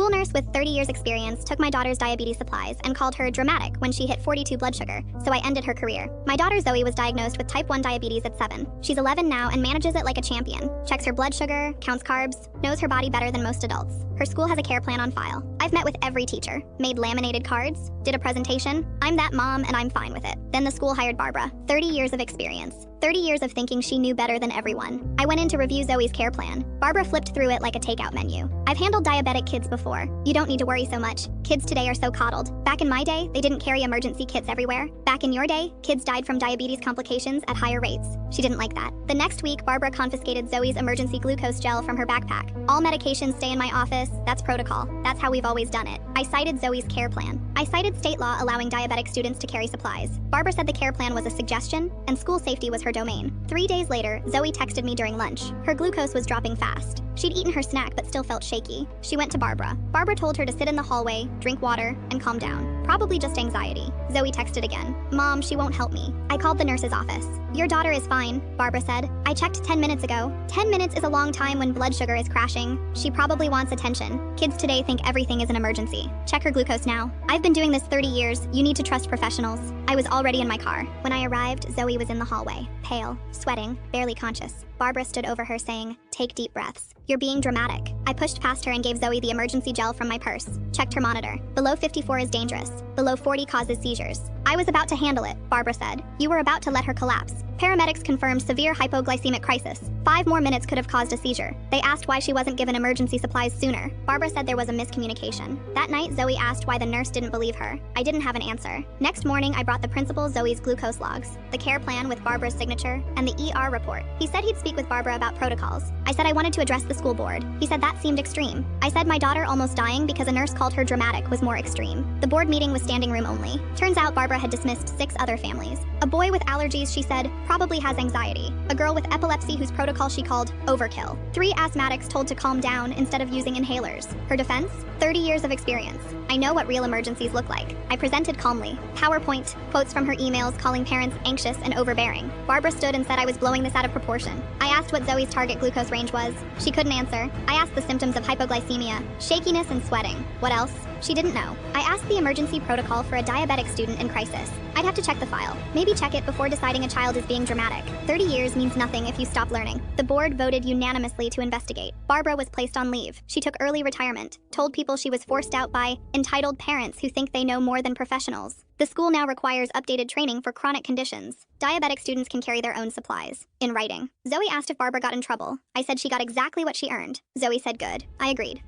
school nurse with 30 years experience took my daughter's diabetes supplies and called her dramatic when she hit 42 blood sugar, so I ended her career. My daughter Zoe was diagnosed with type 1 diabetes at 7. She's 11 now and manages it like a champion. Checks her blood sugar, counts carbs, knows her body better than most adults. Her school has a care plan on file. I've met with every teacher, made laminated cards, did a presentation. I'm that mom and I'm fine with it. Then the school hired Barbara. 30 years of experience. 30 years of thinking she knew better than everyone. I went in to review Zoe's care plan. Barbara flipped through it like a takeout menu. I've handled diabetic kids before. You don't need to worry so much. Kids today are so coddled. Back in my day, they didn't carry emergency kits everywhere. Back in your day, kids died from diabetes complications at higher rates. She didn't like that. The next week, Barbara confiscated Zoe's emergency glucose gel from her backpack. All medications stay in my office. That's protocol. That's how we've always done it. I cited Zoe's care plan. I cited state law allowing diabetic students to carry supplies. Barbara said the care plan was a suggestion, and school safety was her domain. 3 days later, Zoe texted me during lunch. Her glucose was dropping fast. She'd eaten her snack but still felt shaky. She went to Barbara. Barbara told her to sit in the hallway, drink water, and calm down. Probably just anxiety. Zoe texted again. Mom, she won't help me. I called the nurse's office. Your daughter is fine, Barbara said. I checked 10 minutes ago. 10 minutes is a long time when blood sugar is crashing. She probably wants attention. Kids today think everything is an emergency. Check her glucose now. I've been doing this 30 years. You need to trust professionals. I was already in my car. When I arrived, Zoe was in the hallway, pale, sweating, barely conscious. Barbara stood over her saying, "Take deep breaths. You're being dramatic." I pushed past her and gave Zoe the emergency gel from my purse. Checked her monitor. Below 54 is dangerous. Below 40 causes seizures. I was about to handle it, Barbara said. You were about to let her collapse. Paramedics confirmed severe hypoglycemic crisis. 5 more minutes could have caused a seizure. They asked why she wasn't given emergency supplies sooner. Barbara said there was a miscommunication. That night, Zoe asked why the nurse didn't believe her. I didn't have an answer. Next morning, I brought the principal Zoe's glucose logs, the care plan with Barbara's signature, and the ER report. He said he'd speak with Barbara about protocols. I said I wanted to address the school board. He said that seemed extreme. I said my daughter almost dying because a nurse called her dramatic was more extreme. The board meeting was standing room only. Turns out Barbara had dismissed 6 other families. A boy with allergies, she said, probably has anxiety. A girl with epilepsy whose protocol she called overkill. 3 asthmatics told to calm down instead of using inhalers. Her defense? 30 years of experience. I know what real emergencies look like. I presented calmly. PowerPoint, quotes from her emails calling parents anxious and overbearing. Barbara stood and said I was blowing this out of proportion. I asked what Zoe's target glucose range was. She couldn't answer. I asked the symptoms of hypoglycemia, shakiness and sweating. What else? She didn't know. I asked the emergency protocol for a diabetic student in crisis. I'd have to check the file. Maybe check it before deciding a child is being dramatic. 30 years means nothing if you stop learning. The board voted unanimously to investigate. Barbara was placed on leave. She took early retirement, told people she was forced out by entitled parents who think they know more than professionals. The school now requires updated training for chronic conditions. Diabetic students can carry their own supplies. In writing. Zoe asked if Barbara got in trouble. I said she got exactly what she earned. Zoe said good. I agreed.